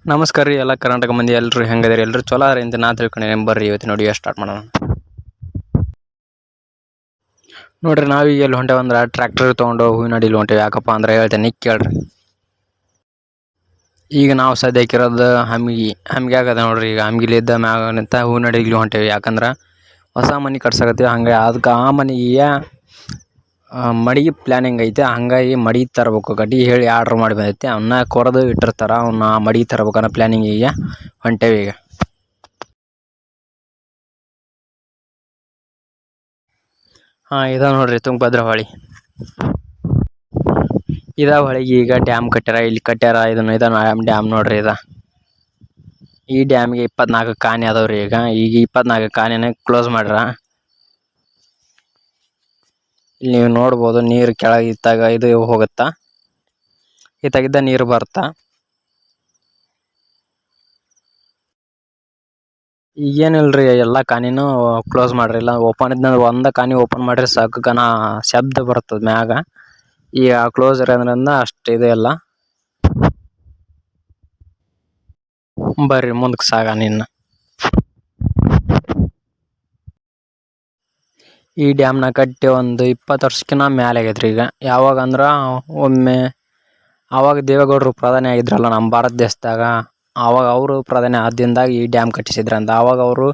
ನಮಸ್ಕಾರ ರೀ ಎಲ್ಲ ಕರ್ನಾಟಕ ಮಂದಿ ಎಲ್ಲರೂ ಹೆಂಗದಿರಿ ಎಲ್ಲರೂ ಚಲೋ ಅದಾರ ಅಂತ ನಾ ತಿಳ್ಕೊಂಡೇನೆ. ಬರ್ರಿ ಇವತ್ತಿನ ವಿಡಿಯೋ ಸ್ಟಾರ್ಟ್ ಮಾಡೋಣ. ನೋಡ್ರಿ ನಾವೀಗ ಎಲ್ಲಿ ಹೊಂಟೇವೆ ಅಂದ್ರೆ ಟ್ರ್ಯಾಕ್ಟರ್ ತೊಗೊಂಡು ಹೂವಿನ ಅಡಿಲಿ ಹೊಂಟೇವೆ. ಯಾಕಪ್ಪ ಅಂದ್ರೆ ಹೇಳ್ತೇನೆ ಕೇಳ್ರಿ. ಈಗ ನಾವು ಸದ್ಯಕ್ಕಿರೋದು ಹಮ್ಮಿಗೆ ಆಗದ ನೋಡ್ರಿ. ಈಗ ಹಮ್ಗಿಲಿದ್ದ ಮ್ಯಾಗ ನಿಂತ ಹೂವಿನ ಅಡಿಲಿ ಹೊಂಟೇವಿ. ಯಾಕಂದ್ರೆ ಹೊಸ ಮನೆ ಕಟ್ಸಕತ್ತೀವಿ. ಹಂಗೆ ಅದಕ್ಕೆ ಆ ಮನೆಗೆ ಮಡಿಗೆ ಪ್ಲ್ಯಾನಿಂಗ್ ಐತೆ. ಹಂಗಾಗಿ ಮಡಿ ತರಬೇಕು. ಗಡ್ಡಿ ಹೇಳಿ ಆರ್ಡ್ರ್ ಮಾಡಿ ಬಂದೈತಿ. ಅವನ್ನ ಕೊರೆದು ಇಟ್ಟಿರ್ತಾರೆ. ಅವನ್ನ ಮಡಿ ತರಬೇಕನ್ನೋ ಪ್ಲ್ಯಾನಿಂಗಿಗೆ ಹೊಂಟೇವಿ ಈಗ. ಇದ ನೋಡ್ರಿ ತುಂಗಭದ್ರಾ ಹೊಳಿ. ಇದ ಹೊಳಿಗೆ ಈಗ ಡ್ಯಾಮ್ ಕಟ್ಟ್ಯಾರ. ಇಲ್ಲಿ ಕಟ್ಟ್ಯಾರ ಇದ ಡ್ಯಾಮ್ ನೋಡ್ರಿ. ಈ ಡ್ಯಾಮ್ಗೆ 24 ಕಾನಿ ಅದಾವ್ರಿ. ಈಗ 24 ಕಾನಿನ ಕ್ಲೋಸ್ ಮಾಡ್ಯಾರ. ಇಲ್ಲಿ ನೀವು ನೋಡ್ಬೋದು ನೀರು ಕೆಳಗೆ ಇತ್ತಾಗ ಇದು ಹೋಗುತ್ತಾ, ಇತ್ತಾಗಿದ್ದ ನೀರು ಬರ್ತಾ. ಈಗೇನಿಲ್ರಿ ಎಲ್ಲ ಕಾನಿನೂ ಕ್ಲೋಸ್ ಮಾಡ್ರಿ. ಇಲ್ಲ ಓಪನ್ ಇದ್ದಂದ್ರೆ ಒಂದ ಕಾನಿ ಓಪನ್ ಮಾಡ್ರಿ ಸಾಕು, ಗನ ಶಬ್ದ ಬರ್ತದ ಮ್ಯಾಗ. ಈಗ ಕ್ಲೋಸ್ ಇರೋದ್ರಿಂದ ಅಷ್ಟು ಇದೆ ಎಲ್ಲ. ಬರ್ರಿ ಮುಂದಕ್ಕೆ ಸಾಗೋಣ ಇನ್ನು. ಈ ಡ್ಯಾಮ್ನ ಕಟ್ಟಿ ಒಂದು 20 ವರ್ಷಕ್ಕಿಂತ ಮೇಲೆ ಆಗೈತ್ರಿ. ಈಗ ಯಾವಾಗ ಅಂದ್ರೆ ಒಮ್ಮೆ ಆವಾಗ ದೇವೇಗೌಡರು ಪ್ರಧಾನಿ ಆಗಿದ್ರಲ್ಲ ನಮ್ಮ ಭಾರತ ದೇಶದಾಗ. ಆವಾಗ ಅವರು ಪ್ರಧಾನಿ ಆದ್ದಿಂದಾಗಿ ಈ ಡ್ಯಾಮ್ ಕಟ್ಟಿಸಿದ್ರಂತ. ಆವಾಗ ಅವರು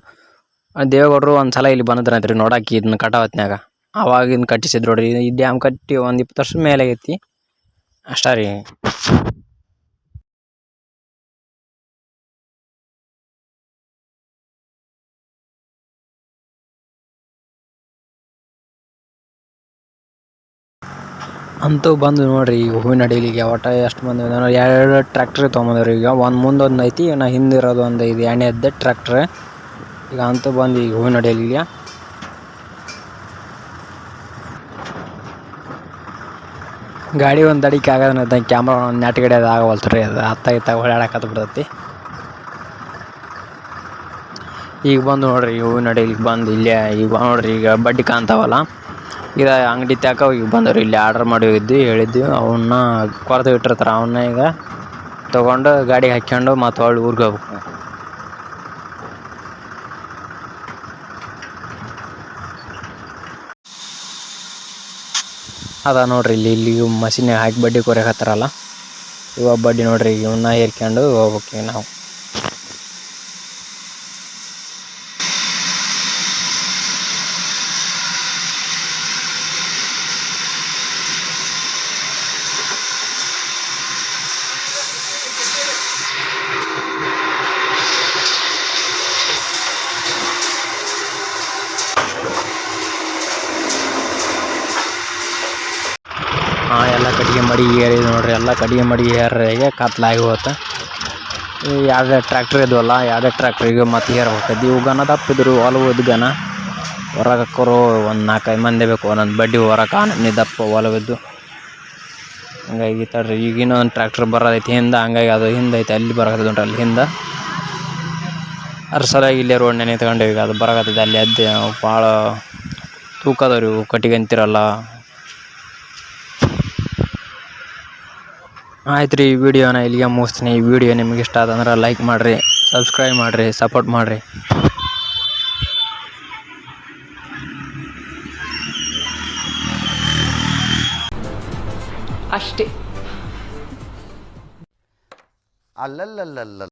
ದೇವೇಗೌಡರು ಒಂದ್ಸಲ ಇಲ್ಲಿ ಬಂದಿದ್ರಂತ್ರಿ ನೋಡಕ್ಕೆ ಇದನ್ನ ಕಟ್ಟೋ ಹೊತ್ನ್ಯಾಗ. ಆವಾಗಿನ ಕಟ್ಟಿಸಿದ್ರು ನೋಡ್ರಿ. ಈ ಡ್ಯಾಮ್ ಕಟ್ಟಿ ಒಂದು 20 ವರ್ಷ ಮೇಲೆ ಆಗೈತಿ ಅಷ್ಟೇ ರೀ. ಅಂತೂ ಬಂದು ನೋಡ್ರಿ ಈಗ ಹೂವಿನ ಅಡಿಲಿಗೆ ಒಟ್ಟು ಎಷ್ಟು ಮಂದಿ 2 ಟ್ರ್ಯಾಕ್ಟ್ರ್ ತೊಗೊಂಬಂದವ್ರಿ. ಈಗ ಒಂದು ಮುಂದೊಂದು ಐತಿ, ನಾ ಹಿಂದಿರೋದು ಒಂದು ಇದು ಎಣ್ಣೆದ್ದೆ ಟ್ರ್ಯಾಕ್ಟ್ರ್. ಈಗ ಅಂತೂ ಬಂದು ಈಗ ಹೂವಿನ ಅಡಿಲಿಗೆ ಗಾಡಿ ಒಂದು ಅಡಿಕೆ ಆಗೋದ ಕ್ಯಾಮ್ರಾ ಒಂದು ನೆಟ್ಗಡೆ ಅದು ಆಗವಲ್ತು ರೀ. ಅದು ಅತ್ತಾಗ ಹೊಳ್ಯಾಡಕತ್ತ ಬಿಡ್ತೈತಿ. ಈಗ ಬಂದು ನೋಡ್ರಿ ಹೂವಿನ ಅಡಿಲಿಗೆ ಬಂದು ಇಲ್ಲೇ ಈಗ ನೋಡ್ರಿ ಈಗ ಬಡ್ಡಿ ಕಾಣ್ತಾವಲ್ಲ, ಇದು ಅಂಗಡಿ ತ್ಯಾಕ ಈಗ ಬಂದವ್ರಿ. ಇಲ್ಲಿ ಆರ್ಡ್ರ್ ಮಾಡಿ ಹೋಗಿದ್ವಿ, ಹೇಳಿದ್ವಿ. ಅವನ್ನ ಕೊರೆದು ಇಟ್ಟಿರ್ತಾರೆ. ಅವನ್ನ ಈಗ ತೊಗೊಂಡು ಗಾಡಿಗೆ ಹಾಕ್ಕೊಂಡು ಮತ್ತೆ ಹೊಳ್ಳಿ ಊರಿಗೆ ಹೋಗ್ಬೇಕು. ಅದ ನೋಡ್ರಿ ಇಲ್ಲಿ ಮಷಿನ್ಯಾಗ ಹಾಕಿ ಬಡ್ಡಿ ಕೊರೆಯಕತ್ತಾರಲ್ಲ, ಇವಾಗ ಬಡ್ಡಿ ನೋಡ್ರಿ ಇವನ್ನ ಹೇರ್ಕೊಂಡು ಹೋಗ್ಬೇಕು ಈಗ ನಾವು. ಎಲ್ಲ ಕಟ್ಟಿಗೆ ಮಡಿ ಏರಿ ನೋಡ್ರಿ. ಎಲ್ಲ ಕಟ್ಟಿಗೆ ಮಡಿ ಏರಿಗೆ ಕತ್ಲಾಗಿ ಹೋತ. ಯಾವುದೇ ಟ್ರ್ಯಾಕ್ಟ್ರ್ ಇದ್ವಲ್ಲ, ಯಾವುದೇ ಟ್ರ್ಯಾಕ್ಟ್ರಿಗೆ ಮತ್ತೆ ಏರ್ಬೇಕದ್ದು. ಇವು ಗನ ದಪ್ಪಿದ್ರು ಹೊಲವು ಗನ ಹೊರಗೆ ಹಾಕೋರು ಒಂದು 4-5 ಮಂದಿ ಬೇಕು. ಒಂದೊಂದು ಬಡ್ಡಿ ಹೊರಗೆ ಆನೆ ದಪ್ಪ ಹೊಲವಿದ್ದು. ಹಂಗಾಗಿ ತಡ್ರಿ ಈಗ ಇನ್ನೊಂದು ಟ್ರ್ಯಾಕ್ಟ್ರ್ ಬರೋದೈತಿ ಹಿಂದೆ. ಹಂಗಾಗಿ ಅದು ಹಿಂದೆ ಐತೆ, ಅಲ್ಲಿ ಬರೋದು ನೋಡ್ರಿ ಅಲ್ಲಿ ಹಿಂದೆ. ಅದ್ರ ಸಲುವಾಗಿ ಇಲ್ಲೇ ರೋಡ್ನೇ ನಿಂತ್ಕೊಂಡೇವಿ. ಈಗ ಅದು ಬರೋಕತ್ತೈತೆ ಅಲ್ಲಿ ಅದ್ದೆ ಭಾಳ ತೂಕದವ್ರಿ ಇವು ಕಟ್ಟಿಗೆ ಅಂತಿರಲ್ಲ. ಆಯ್ತು ರೀ, ಈ ವಿಡಿಯೋನ ಇಲ್ಲಿಗೆ ಮುಗಿಸ್ತೀನಿ. ಈ ವಿಡಿಯೋ ನಿಮ್ಗೆ ಇಷ್ಟ ಆದಂದ್ರೆ ಲೈಕ್ ಮಾಡಿರಿ, ಸಬ್ಸ್ಕ್ರೈಬ್ ಮಾಡಿರಿ, ಸಪೋರ್ಟ್ ಮಾಡಿರಿ. ಅಷ್ಟೇ. ಅಲ್ಲಲ್ಲಲ್ಲಲ್ಲ